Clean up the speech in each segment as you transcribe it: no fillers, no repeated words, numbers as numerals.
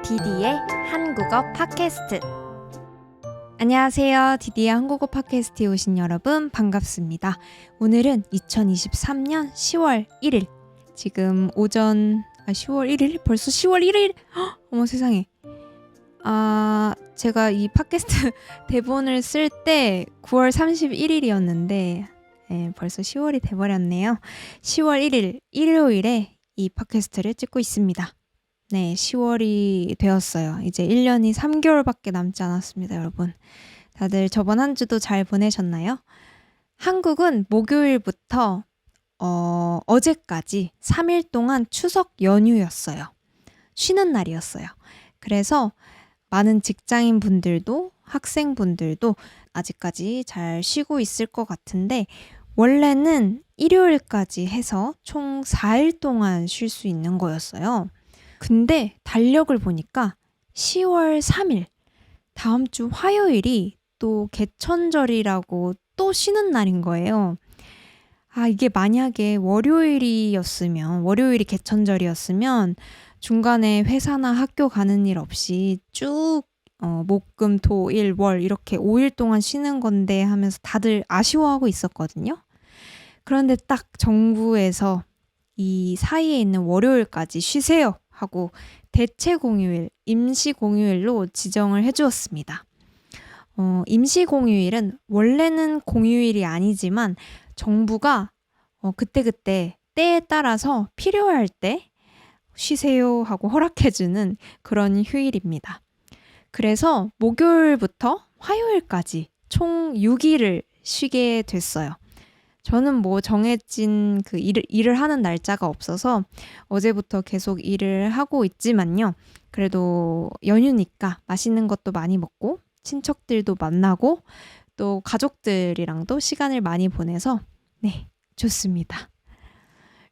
디디의 한국어 팟캐스트. 안녕하세요. 디디의 한국어 팟캐스트에 오신 여러분 반갑습니다. 오늘은 2023년 10월 1일. 지금 오전 10월 1일? 벌써 10월 1일? 어머 세상에. 제가 이 팟캐스트 대본을 쓸 때 9월 31일이었는데 벌써 10월이 돼버렸네요. 10월 1일 일요일에 이 팟캐스트를 찍고 있습니다. 네, 10월이 되었어요. 이제 1년이 3개월밖에 남지 않았습니다, 여러분. 다들 저번 한 주도 잘 보내셨나요? 한국은 목요일부터 어제까지 3일 동안 추석 연휴였어요. 쉬는 날이었어요. 그래서 많은 직장인 분들도 학생분들도 아직까지 잘 쉬고 있을 것 같은데 원래는 일요일까지 해서 총 4일 동안 쉴 수 있는 거였어요. 근데 달력을 보니까 10월 3일, 다음 주 화요일이 또 개천절이라고 또 쉬는 날인 거예요. 이게 만약에 월요일이 개천절이었으면 중간에 회사나 학교 가는 일 없이 쭉 목, 금, 토, 일, 월 이렇게 5일 동안 쉬는 건데 하면서 다들 아쉬워하고 있었거든요. 그런데 딱 정부에서 이 사이에 있는 월요일까지 쉬세요 하고 대체 공휴일, 임시 공휴일로 지정을 해주었습니다. 임시 공휴일은 원래는 공휴일이 아니지만 정부가 그때그때 때에 따라서 필요할 때 쉬세요 하고 허락해주는 그런 휴일입니다. 그래서 목요일부터 화요일까지 총 6일을 쉬게 됐어요. 저는 정해진 일을 하는 날짜가 없어서 어제부터 계속 일을 하고 있지만요. 그래도 연휴니까 맛있는 것도 많이 먹고 친척들도 만나고 또 가족들이랑도 시간을 많이 보내서 네, 좋습니다.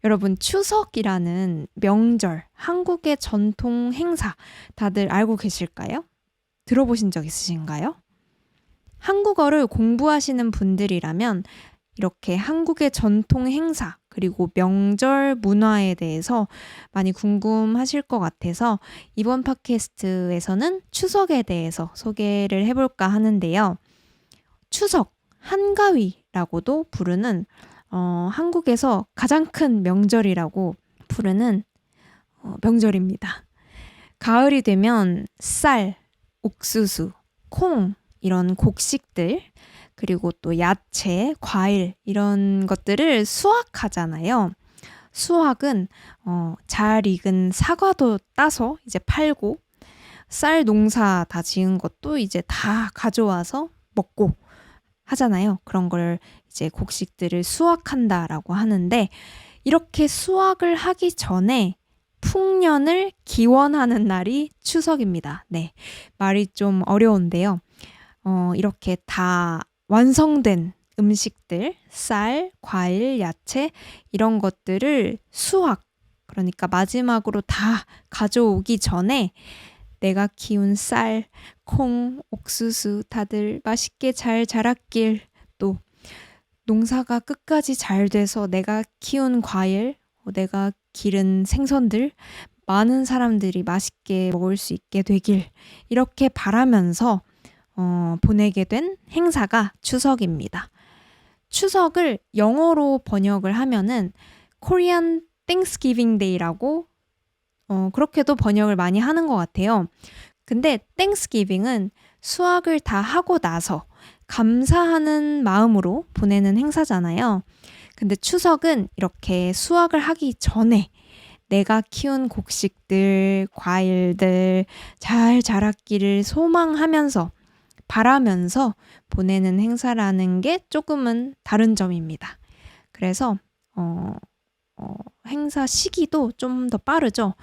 여러분, 추석이라는 명절, 한국의 전통 행사 다들 알고 계실까요? 들어보신 적 있으신가요? 한국어를 공부하시는 분들이라면 이렇게 한국의 전통 행사 그리고 명절 문화에 대해서 많이 궁금하실 것 같아서 이번 팟캐스트에서는 추석에 대해서 소개를 해볼까 하는데요. 추석, 한가위라고도 부르는 한국에서 가장 큰 명절이라고 부르는 명절입니다. 가을이 되면 쌀, 옥수수, 콩 이런 곡식들 그리고 또 야채, 과일 이런 것들을 수확하잖아요. 수확은 잘 익은 사과도 따서 이제 팔고 쌀 농사 다 지은 것도 이제 다 가져와서 먹고 하잖아요. 그런 걸 이제 곡식들을 수확한다라고 하는데 이렇게 수확을 하기 전에 풍년을 기원하는 날이 추석입니다. 네, 말이 좀 어려운데요. 이렇게 다 완성된 음식들, 쌀, 과일, 야채 이런 것들을 그러니까 마지막으로 다 가져오기 전에 내가 키운 쌀, 콩, 옥수수 다들 맛있게 잘 자랐길 또 농사가 끝까지 잘 돼서 내가 키운 과일, 내가 기른 생선들 많은 사람들이 맛있게 먹을 수 있게 되길 이렇게 바라면서 보내게 된 행사가 추석입니다. 추석을 영어로 번역을 하면은 Korean Thanksgiving Day라고 그렇게도 번역을 많이 하는 것 같아요. 근데 Thanksgiving은 수확을 다 하고 나서 감사하는 마음으로 보내는 행사잖아요. 근데 추석은 이렇게 수확을 하기 전에 내가 키운 곡식들, 과일들 잘 자랐기를 소망하면서 바라면서 보내는 행사라는 게 조금은 다른 점입니다. 그래서 행사 시기도 좀 더 빠르죠.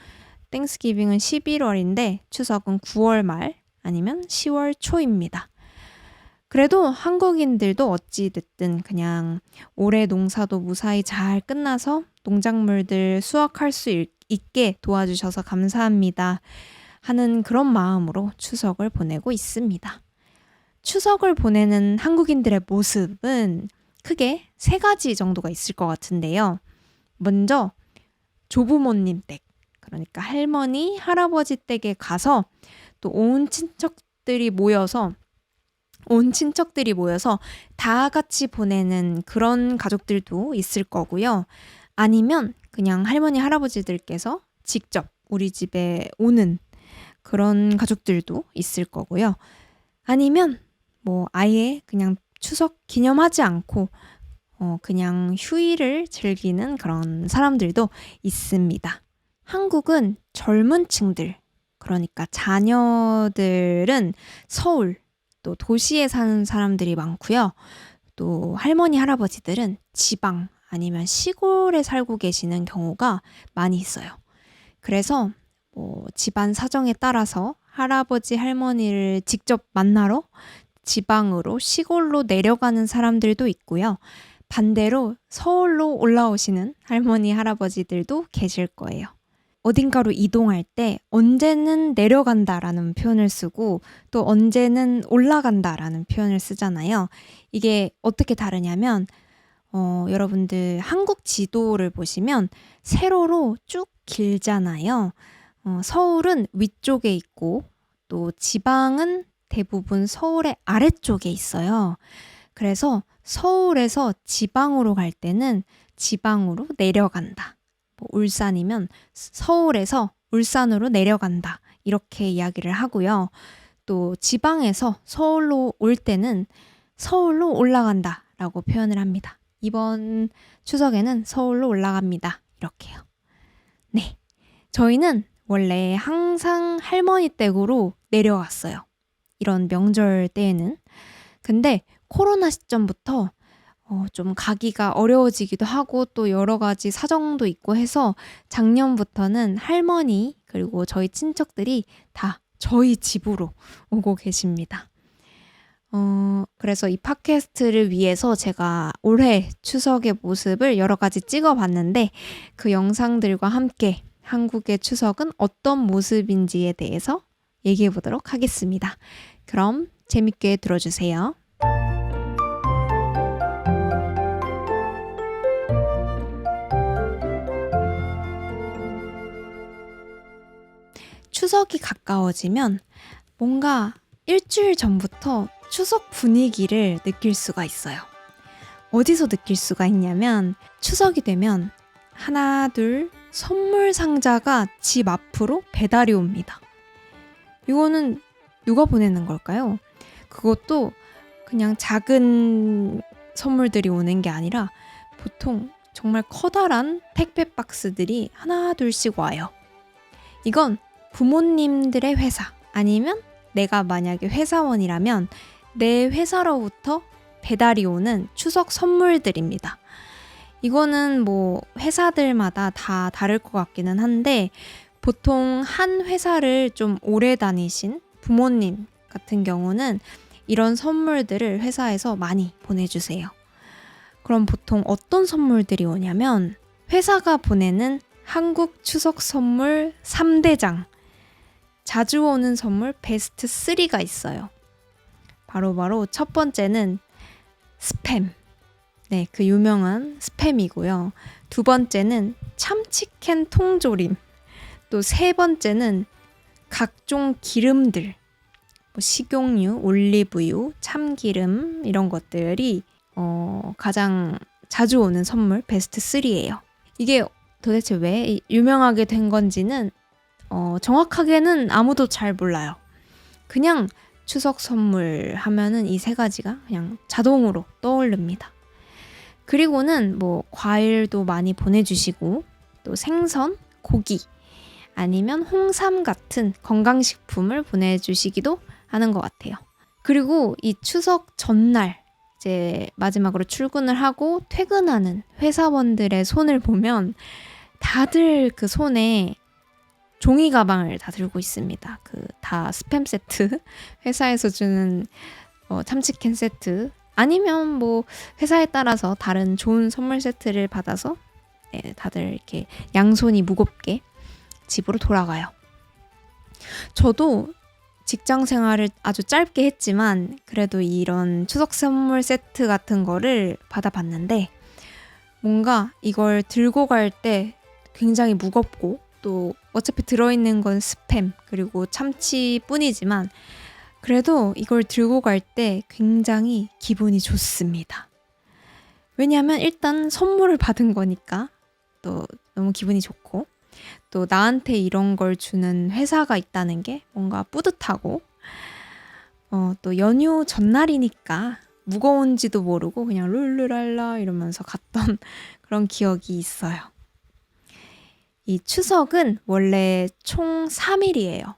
땡스기빙은 11월인데 추석은 9월 말 아니면 10월 초입니다. 그래도 한국인들도 어찌됐든 그냥 올해 농사도 무사히 잘 끝나서 농작물들 수확할 수 있게 도와주셔서 감사합니다 하는 그런 마음으로 추석을 보내고 있습니다. 추석을 보내는 한국인들의 모습은 크게 3가지 정도가 있을 것 같은데요. 먼저 조부모님 댁, 그러니까 할머니, 할아버지 댁에 가서 또 온 친척들이 모여서 다 같이 보내는 그런 가족들도 있을 거고요. 아니면 그냥 할머니, 할아버지들께서 직접 우리 집에 오는 그런 가족들도 있을 거고요. 아니면 뭐 아예 그냥 추석 기념하지 않고 그냥 휴일을 즐기는 그런 사람들도 있습니다. 한국은 젊은 층들, 그러니까 자녀들은 서울, 또 도시에 사는 사람들이 많고요. 또 할머니, 할아버지들은 지방 아니면 시골에 살고 계시는 경우가 많이 있어요. 그래서 뭐 집안 사정에 따라서 할아버지, 할머니를 직접 만나러 지방으로 시골로 내려가는 사람들도 있고요. 반대로 서울로 올라오시는 할머니, 할아버지들도 계실 거예요. 어딘가로 이동할 때 언제는 내려간다라는 표현을 쓰고 또 언제는 올라간다라는 표현을 쓰잖아요. 이게 어떻게 다르냐면 여러분들 한국 지도를 보시면 세로로 쭉 길잖아요. 서울은 위쪽에 있고 또 지방은 대부분 서울의 아래쪽에 있어요. 그래서 서울에서 지방으로 갈 때는 지방으로 내려간다. 뭐 울산이면 서울에서 울산으로 내려간다. 이렇게 이야기를 하고요. 또 지방에서 서울로 올 때는 서울로 올라간다 라고 표현을 합니다. 이번 추석에는 서울로 올라갑니다. 이렇게요. 네, 저희는 원래 항상 할머니 댁으로 내려왔어요. 이런 명절 때에는. 근데 코로나 시점부터 좀 가기가 어려워지기도 하고 또 여러 가지 사정도 있고 해서 작년부터는 할머니 그리고 저희 친척들이 다 저희 집으로 오고 계십니다. 그래서 이 팟캐스트를 위해서 제가 올해 추석의 모습을 여러 가지 찍어봤는데 그 영상들과 함께 한국의 추석은 어떤 모습인지에 대해서 얘기해 보도록 하겠습니다. 그럼 재밌게 들어주세요. 추석이 가까워지면 뭔가 일주일 전부터 추석 분위기를 느낄 수가 있어요. 어디서 느낄 수가 있냐면 추석이 되면 하나, 둘 선물 상자가 집 앞으로 배달이 옵니다. 이거는 누가 보내는 걸까요? 그것도 그냥 작은 선물들이 오는 게 아니라 보통 정말 커다란 택배 박스들이 하나 둘씩 와요. 이건 부모님들의 회사 아니면 내가 만약에 회사원이라면 내 회사로부터 배달이 오는 추석 선물들입니다. 이거는 뭐 회사들마다 다 다를 것 같기는 한데 보통 한 회사를 좀 오래 다니신 부모님 같은 경우는 이런 선물들을 회사에서 많이 보내주세요. 그럼 보통 어떤 선물들이 오냐면 회사가 보내는 한국 추석 선물 3대장, 자주 오는 선물 베스트 3가 있어요. 바로 첫 번째는 스팸. 네, 그 유명한 스팸이고요. 두 번째는 참치캔 통조림. 또 세 번째는 각종 기름들. 뭐 식용유, 올리브유, 참기름 이런 것들이 가장 자주 오는 선물 베스트 3예요. 이게 도대체 왜 유명하게 된 건지는 정확하게는 아무도 잘 몰라요. 그냥 추석 선물 하면은 이 세 가지가 그냥 자동으로 떠오릅니다. 그리고는 뭐 과일도 많이 보내주시고 또 생선, 고기 아니면 홍삼 같은 건강식품을 보내주시기도 하는 것 같아요. 그리고 이 추석 전날 이제 마지막으로 출근을 하고 퇴근하는 회사원들의 손을 보면 다들 그 손에 종이 가방을 다 들고 있습니다. 그 다 스팸 세트, 회사에서 주는 참치캔 세트 아니면 뭐 회사에 따라서 다른 좋은 선물 세트를 받아서 다들 이렇게 양손이 무겁게 집으로 돌아가요. 저도 직장 생활을 아주 짧게 했지만 그래도 이런 추석 선물 세트 같은 거를 받아봤는데 뭔가 이걸 들고 갈 때 굉장히 무겁고 또 어차피 들어있는 건 스팸 그리고 참치뿐이지만 그래도 이걸 들고 갈 때 굉장히 기분이 좋습니다. 왜냐하면 일단 선물을 받은 거니까 또 너무 기분이 좋고 또 나한테 이런 걸 주는 회사가 있다는 게 뭔가 뿌듯하고 또 연휴 전날이니까 무거운지도 모르고 그냥 룰루랄라 이러면서 갔던 그런 기억이 있어요. 이 추석은 원래 총 3일이에요.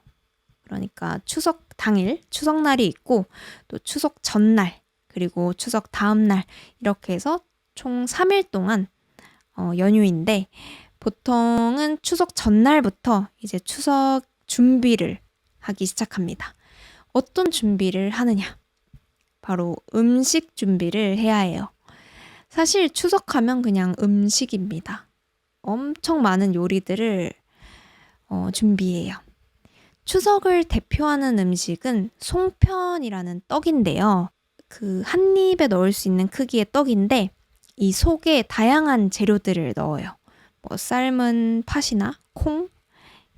그러니까 추석 당일, 추석날이 있고 또 추석 전날, 그리고 추석 다음날 이렇게 해서 총 3일 동안 연휴인데 보통은 추석 전날부터 이제 추석 준비를 하기 시작합니다. 어떤 준비를 하느냐? 바로 음식 준비를 해야 해요. 사실 추석하면 그냥 음식입니다. 엄청 많은 요리들을 준비해요. 추석을 대표하는 음식은 송편이라는 떡인데요. 그 한 입에 넣을 수 있는 크기의 떡인데 이 속에 다양한 재료들을 넣어요. 뭐 삶은 팥이나 콩,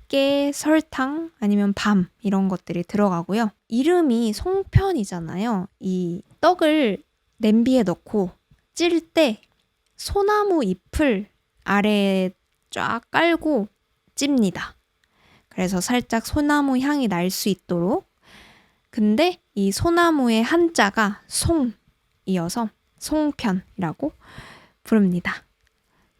깨, 설탕 아니면 밤 이런 것들이 들어가고요. 이름이 송편이잖아요. 이 떡을 냄비에 넣고 찔 때 소나무 잎을 아래에 쫙 깔고 찝니다. 그래서 살짝 소나무 향이 날 수 있도록. 근데 이 소나무의 한자가 송이어서 송편이라고 부릅니다.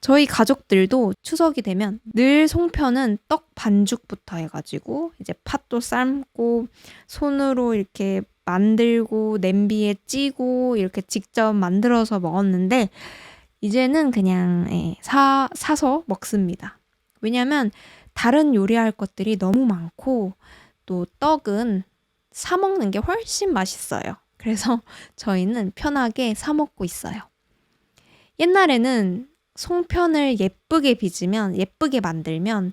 저희 가족들도 추석이 되면 늘 송편은 떡 반죽부터 해가지고 이제 팥도 삶고 손으로 이렇게 만들고 냄비에 찌고 이렇게 직접 만들어서 먹었는데 이제는 그냥 사서 먹습니다. 왜냐면 다른 요리할 것들이 너무 많고 또 떡은 사 먹는 게 훨씬 맛있어요. 그래서 저희는 편하게 사 먹고 있어요. 옛날에는 송편을 예쁘게 빚으면, 예쁘게 만들면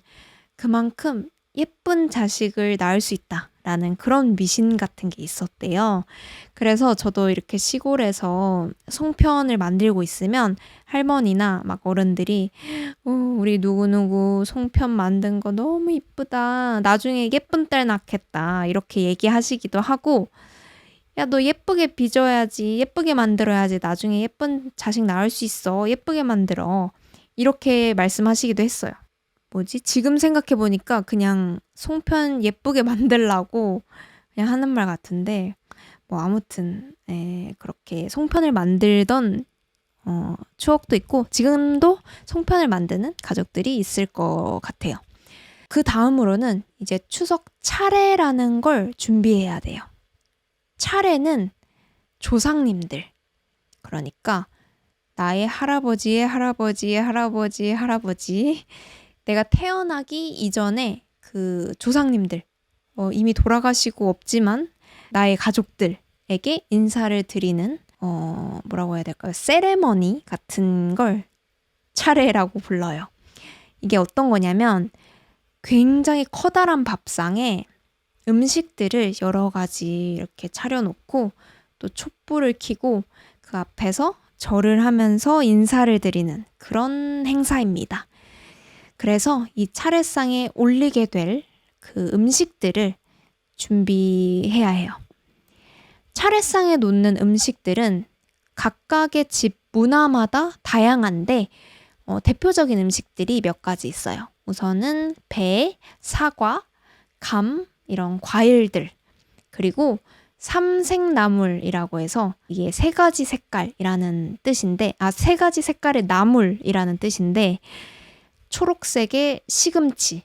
그만큼 예쁜 자식을 낳을 수 있다라는 그런 미신 같은 게 있었대요. 그래서 저도 이렇게 시골에서 송편을 만들고 있으면 할머니나 막 어른들이 우리 누구누구 송편 만든 거 너무 이쁘다. 나중에 예쁜 딸 낳겠다. 이렇게 얘기하시기도 하고 야, 너 예쁘게 빚어야지. 예쁘게 만들어야지. 나중에 예쁜 자식 낳을 수 있어. 예쁘게 만들어. 이렇게 말씀하시기도 했어요. 뭐지? 지금 생각해보니까 그냥 송편 예쁘게 만들라고 그냥 하는 말 같은데 뭐 아무튼 그렇게 송편을 만들던 추억도 있고 지금도 송편을 만드는 가족들이 있을 것 같아요. 그 다음으로는 이제 추석 차례라는 걸 준비해야 돼요. 차례는 조상님들, 그러니까 나의 할아버지의 할아버지의 할아버지의 할아버지, 내가 태어나기 이전에 그 조상님들, 이미 돌아가시고 없지만 나의 가족들에게 인사를 드리는 뭐라고 해야 될까요? 세레머니 같은 걸 차례라고 불러요. 이게 어떤 거냐면 굉장히 커다란 밥상에 음식들을 여러 가지 이렇게 차려놓고 또 촛불을 켜고 그 앞에서 절을 하면서 인사를 드리는 그런 행사입니다. 그래서 이 차례상에 올리게 될 그 음식들을 준비해야 해요. 차례상에 놓는 음식들은 각각의 집 문화마다 다양한데 대표적인 음식들이 몇 가지 있어요. 우선은 배, 사과, 감, 이런 과일들, 그리고 삼색나물이라고 해서 이게 세 가지 색깔이라는 뜻인데, 세 가지 색깔의 나물이라는 뜻인데, 초록색의 시금치,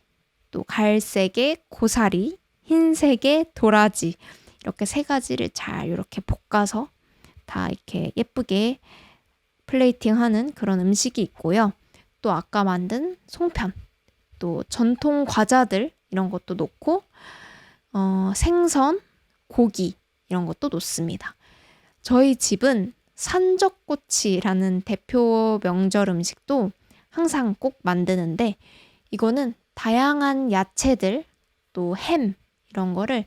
또 갈색의 고사리, 흰색의 도라지, 이렇게 세 가지를 잘 이렇게 볶아서 다 이렇게 예쁘게 플레이팅하는 그런 음식이 있고요. 또 아까 만든 송편, 또 전통 과자들 이런 것도 놓고 생선, 고기 이런 것도 놓습니다. 저희 집은 산적꼬치라는 대표 명절 음식도 항상 꼭 만드는데 이거는 다양한 야채들 또 햄 이런 거를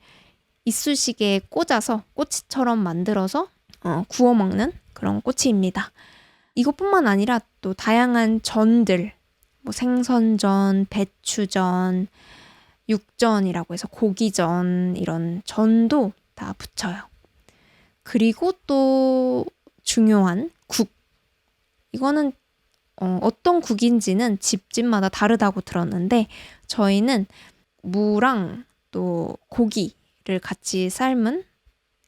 이쑤시개에 꽂아서 꼬치처럼 만들어서 구워 먹는 그런 꼬치입니다. 이것뿐만 아니라 또 다양한 전들, 뭐 생선전, 배추전, 육전이라고 해서 고기전, 이런 전도 다 붙여요. 그리고 또 중요한 국. 이거는 어떤 국인지는 집집마다 다르다고 들었는데 저희는 무랑 또 고기를 같이 삶은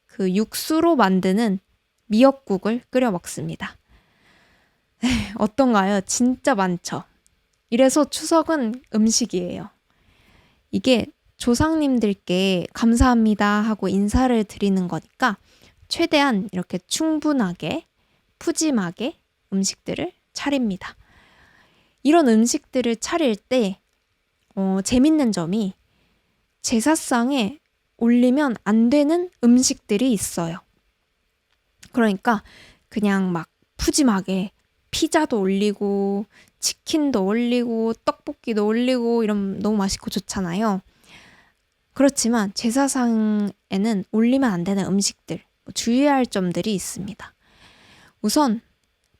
그 육수로 만드는 미역국을 끓여 먹습니다. 어떤가요? 진짜 많죠? 이래서 추석은 음식이에요. 이게 조상님들께 감사합니다 하고 인사를 드리는 거니까 최대한 이렇게 충분하게 푸짐하게 음식들을 차립니다. 이런 음식들을 차릴 때 재밌는 점이 제사상에 올리면 안 되는 음식들이 있어요. 그러니까 그냥 막 푸짐하게 피자도 올리고 치킨도 올리고 떡볶이도 올리고 이러면 너무 맛있고 좋잖아요. 그렇지만 제사상에는 올리면 안 되는 음식들, 주의할 점들이 있습니다. 우선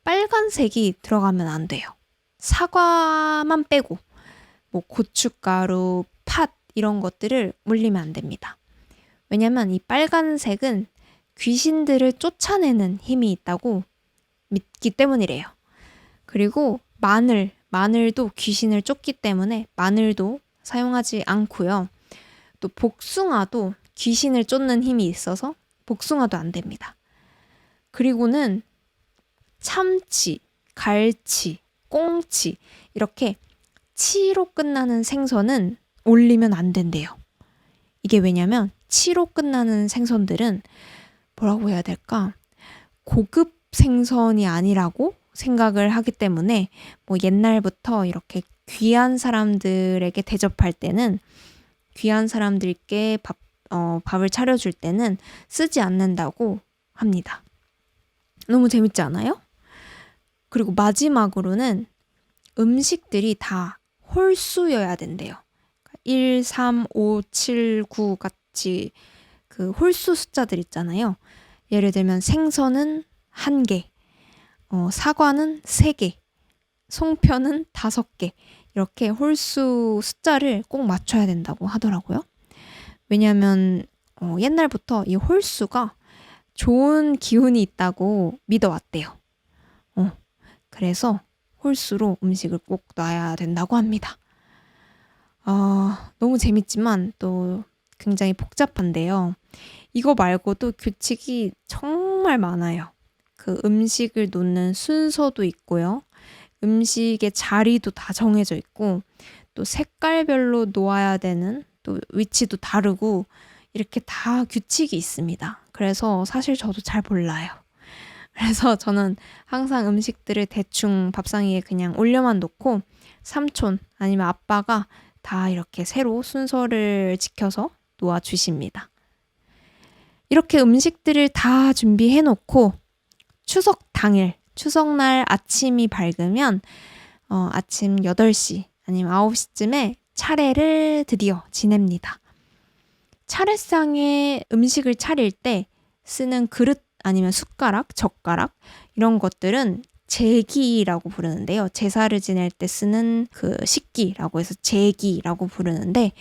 빨간색이 들어가면 안 돼요. 사과만 빼고 뭐 고춧가루, 팥 이런 것들을 올리면 안 됩니다. 왜냐면 이 빨간색은 귀신들을 쫓아내는 힘이 있다고 믿기 때문이래요. 그리고 마늘도 귀신을 쫓기 때문에 마늘도 사용하지 않고요. 또 복숭아도 귀신을 쫓는 힘이 있어서 복숭아도 안 됩니다. 그리고는 참치, 갈치, 꽁치 이렇게 치로 끝나는 생선은 올리면 안 된대요. 이게 왜냐면 치로 끝나는 생선들은 뭐라고 해야 될까? 고급 생선이 아니라고 생각을 하기 때문에 뭐 옛날부터 이렇게 귀한 사람들에게 대접할 때는 귀한 사람들께 밥을 차려줄 때는 쓰지 않는다고 합니다. 너무 재밌지 않아요? 그리고 마지막으로는 음식들이 다 홀수여야 된대요. 1, 3, 5, 7, 9 같이 그 홀수 숫자들 있잖아요. 예를 들면 생선은 1개, 사과는 3개, 송편은 5개 이렇게 홀수 숫자를 꼭 맞춰야 된다고 하더라고요. 왜냐하면 옛날부터 이 홀수가 좋은 기운이 있다고 믿어왔대요. 그래서 홀수로 음식을 꼭 놔야 된다고 합니다. 너무 재밌지만 또 굉장히 복잡한데요. 이거 말고도 규칙이 정말 많아요. 그 음식을 놓는 순서도 있고요. 음식의 자리도 다 정해져 있고 또 색깔별로 놓아야 되는 또 위치도 다르고 이렇게 다 규칙이 있습니다. 그래서 사실 저도 잘 몰라요. 그래서 저는 항상 음식들을 대충 밥상 위에 그냥 올려만 놓고 삼촌 아니면 아빠가 다 이렇게 새로 순서를 지켜서 놓아주십니다. 이렇게 음식들을 다 준비해 놓고 추석 당일, 추석날 아침이 밝으면 아침 8시 아니면 9시쯤에 차례를 드디어 지냅니다. 차례상에 음식을 차릴 때 쓰는 그릇 아니면 숟가락, 젓가락 이런 것들은 제기라고 부르는데요. 제사를 지낼 때 쓰는 그 식기라고 해서 제기라고 부르는데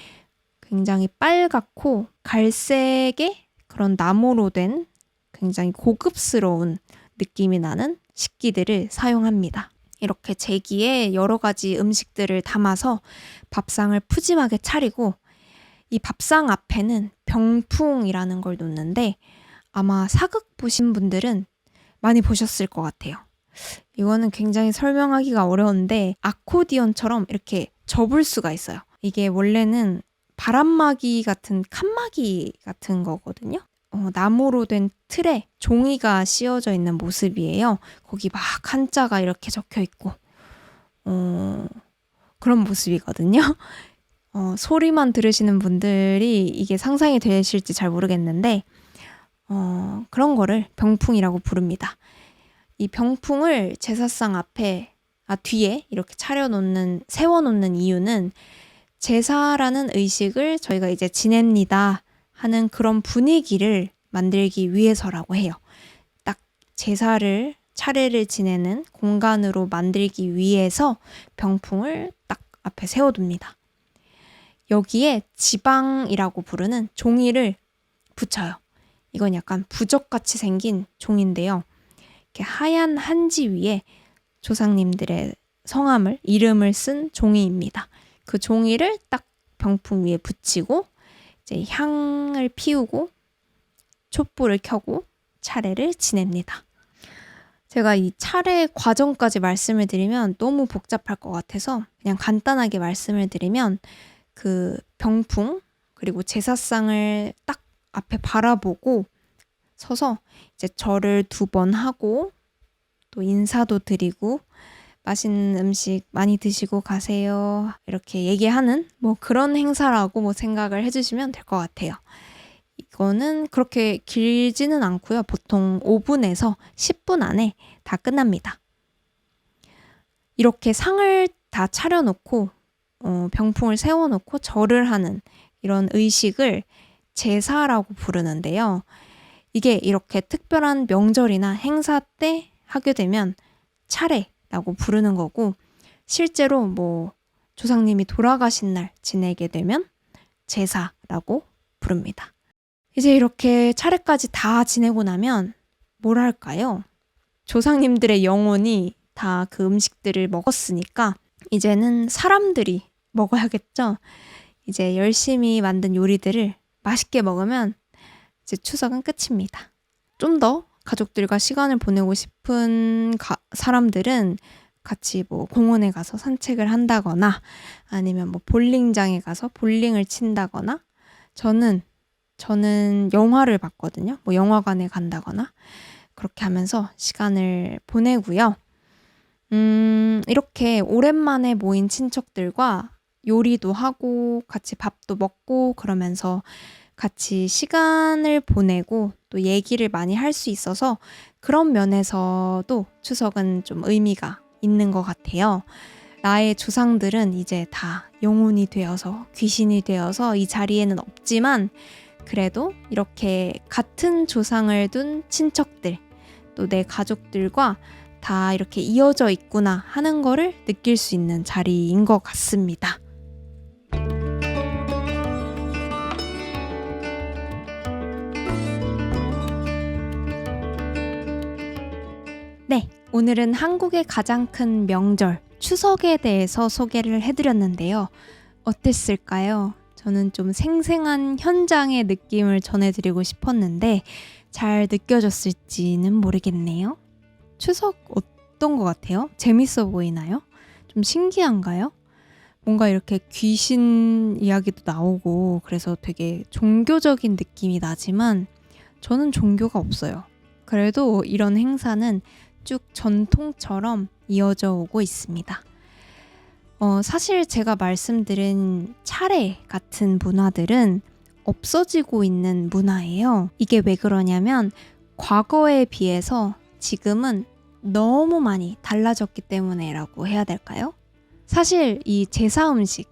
굉장히 빨갛고 갈색의 그런 나무로 된 굉장히 고급스러운 느낌이 나는 식기들을 사용합니다. 이렇게 제기에 여러 가지 음식들을 담아서 밥상을 푸짐하게 차리고 이 밥상 앞에는 병풍이라는 걸 놓는데 아마 사극 보신 분들은 많이 보셨을 것 같아요. 이거는 굉장히 설명하기가 어려운데 아코디언처럼 이렇게 접을 수가 있어요. 이게 원래는 바람막이 같은 칸막이 같은 거거든요. 나무로 된 틀에 종이가 씌워져 있는 모습이에요. 거기 막 한자가 이렇게 적혀 있고 그런 모습이거든요. 소리만 들으시는 분들이 이게 상상이 되실지 잘 모르겠는데 그런 거를 병풍이라고 부릅니다. 이 병풍을 제사상 뒤에 이렇게 세워놓는 이유는 제사라는 의식을 저희가 이제 지냅니다 하는 그런 분위기를 만들기 위해서라고 해요. 딱 제사를 차례를 지내는 공간으로 만들기 위해서 병풍을 딱 앞에 세워둡니다. 여기에 지방이라고 부르는 종이를 붙여요. 이건 약간 부적같이 생긴 종인데요. 이렇게 하얀 한지 위에 조상님들의 성함을, 이름을 쓴 종이입니다. 그 종이를 딱 병풍 위에 붙이고 이제 향을 피우고 촛불을 켜고 차례를 지냅니다. 제가 이 차례 과정까지 말씀을 드리면 너무 복잡할 것 같아서 그냥 간단하게 말씀을 드리면 그 병풍 그리고 제사상을 딱 앞에 바라보고 서서 이제 절을 2번 하고 또 인사도 드리고 맛있는 음식 많이 드시고 가세요 이렇게 얘기하는 뭐 그런 행사라고 뭐 생각을 해주시면 될 것 같아요. 이거는 그렇게 길지는 않고요. 보통 5분에서 10분 안에 다 끝납니다. 이렇게 상을 다 차려놓고 병풍을 세워놓고 절을 하는 이런 의식을 제사라고 부르는데요. 이게 이렇게 특별한 명절이나 행사 때 하게 되면 차례라고 부르는 거고 실제로 뭐 조상님이 돌아가신 날 지내게 되면 제사라고 부릅니다. 이제 이렇게 차례까지 다 지내고 나면 뭘 할까요? 조상님들의 영혼이 다 그 음식들을 먹었으니까 이제는 사람들이 먹어야겠죠? 이제 열심히 만든 요리들을 맛있게 먹으면 이제 추석은 끝입니다. 좀 더 가족들과 시간을 보내고 싶은 사람들은 같이 뭐 공원에 가서 산책을 한다거나 아니면 뭐 볼링장에 가서 볼링을 친다거나 저는 영화를 봤거든요. 뭐 영화관에 간다거나 그렇게 하면서 시간을 보내고요. 이렇게 오랜만에 모인 친척들과 요리도 하고 같이 밥도 먹고 그러면서 같이 시간을 보내고 또 얘기를 많이 할 수 있어서 그런 면에서도 추석은 좀 의미가 있는 것 같아요. 나의 조상들은 이제 다 영혼이 되어서 귀신이 되어서 이 자리에는 없지만 그래도 이렇게 같은 조상을 둔 친척들 또 내 가족들과 다 이렇게 이어져 있구나 하는 거를 느낄 수 있는 자리인 것 같습니다. 네, 오늘은 한국의 가장 큰 명절 추석에 대해서 소개를 해드렸는데요. 어땠을까요? 저는 좀 생생한 현장의 느낌을 전해드리고 싶었는데 잘 느껴졌을지는 모르겠네요. 추석 어떤 것 같아요? 재밌어 보이나요? 좀 신기한가요? 뭔가 이렇게 귀신 이야기도 나오고 그래서 되게 종교적인 느낌이 나지만 저는 종교가 없어요. 그래도 이런 행사는 쭉 전통처럼 이어져 오고 있습니다. 사실 제가 말씀드린 차례 같은 문화들은 없어지고 있는 문화예요. 이게 왜 그러냐면 과거에 비해서 지금은 너무 많이 달라졌기 때문에라고 해야 될까요? 사실 이 제사 음식,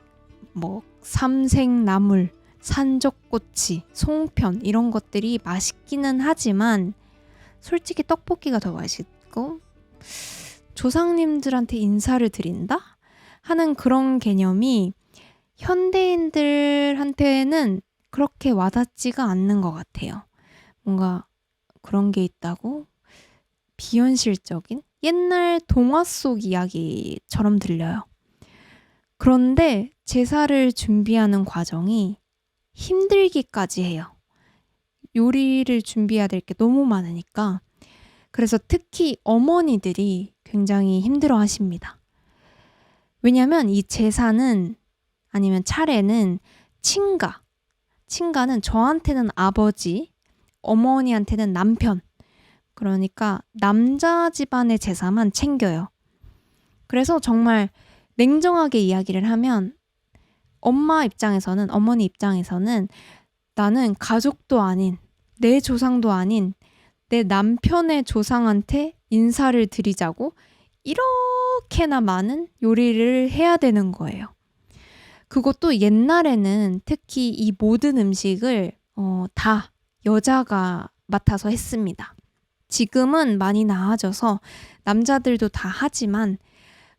뭐 삼색나물, 산적꼬치, 송편 이런 것들이 맛있기는 하지만 솔직히 떡볶이가 더 맛있고 조상님들한테 인사를 드린다? 하는 그런 개념이 현대인들한테는 그렇게 와닿지가 않는 것 같아요. 뭔가 그런 게 있다고 비현실적인 옛날 동화 속 이야기처럼 들려요. 그런데 제사를 준비하는 과정이 힘들기까지 해요. 요리를 준비해야 될 게 너무 많으니까. 그래서 특히 어머니들이 굉장히 힘들어 하십니다. 왜냐면 이 제사는 아니면 차례는 친가는 저한테는 아버지, 어머니한테는 남편. 그러니까 남자 집안의 제사만 챙겨요. 그래서 정말 냉정하게 이야기를 하면 어머니 입장에서는 나는 가족도 아닌 내 조상도 아닌 내 남편의 조상한테 인사를 드리자고 이렇게나 많은 요리를 해야 되는 거예요. 그것도 옛날에는 특히 이 모든 음식을 다 여자가 맡아서 했습니다. 지금은 많이 나아져서 남자들도 다 하지만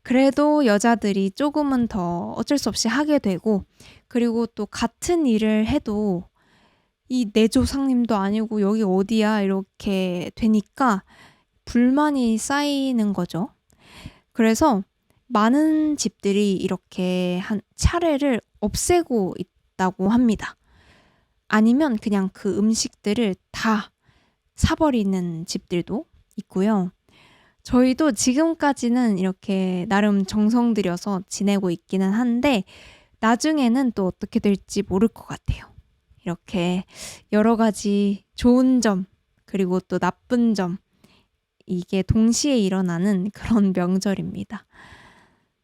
그래도 여자들이 조금은 더 어쩔 수 없이 하게 되고, 그리고 또 같은 일을 해도 이 내 조상님도 아니고 여기 어디야 이렇게 되니까 불만이 쌓이는 거죠. 그래서 많은 집들이 이렇게 한 차례를 없애고 있다고 합니다. 아니면 그냥 그 음식들을 다 사버리는 집들도 있고요. 저희도 지금까지는 이렇게 나름 정성 들여서 지내고 있기는 한데 나중에는 또 어떻게 될지 모를 것 같아요. 이렇게 여러 가지 좋은 점 그리고 또 나쁜 점, 이게 동시에 일어나는 그런 명절입니다.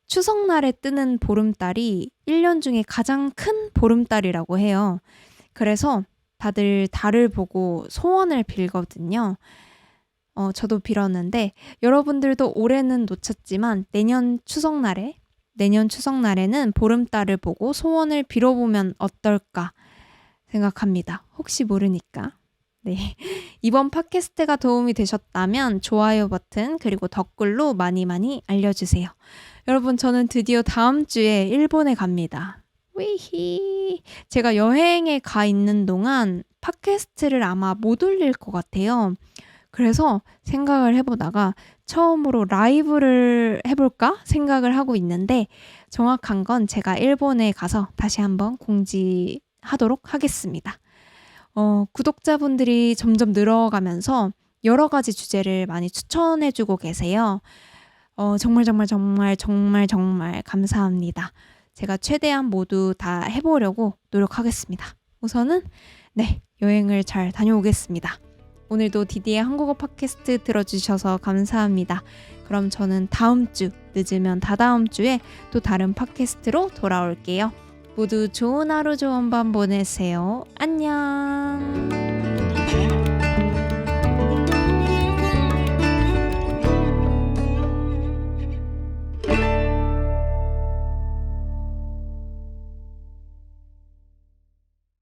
추석날에 뜨는 보름달이 1년 중에 가장 큰 보름달이라고 해요. 그래서 다들 달을 보고 소원을 빌거든요. 저도 빌었는데 여러분들도 올해는 놓쳤지만 내년 추석날에는 보름달을 보고 소원을 빌어보면 어떨까 생각합니다. 혹시 모르니까. 네. 이번 팟캐스트가 도움이 되셨다면 좋아요 버튼 그리고 댓글로 많이 많이 알려주세요. 여러분, 저는 드디어 다음 주에 일본에 갑니다. 위히. 제가 여행에 가 있는 동안 팟캐스트를 아마 못 올릴 것 같아요. 그래서 생각을 해보다가 처음으로 라이브를 해볼까 생각을 하고 있는데, 정확한 건 제가 일본에 가서 다시 한번 공지하도록 하겠습니다. 구독자분들이 점점 늘어가면서 여러 가지 주제를 많이 추천해주고 계세요. 정말 감사합니다. 제가 최대한 모두 다 해보려고 노력하겠습니다. 우선은 여행을 잘 다녀오겠습니다. 오늘도 디디의 한국어 팟캐스트 들어주셔서 감사합니다. 그럼 저는 다음 주, 늦으면 다다음 주에 또 다른 팟캐스트로 돌아올게요. 모두 좋은 하루, 좋은 밤 보내세요. 안녕.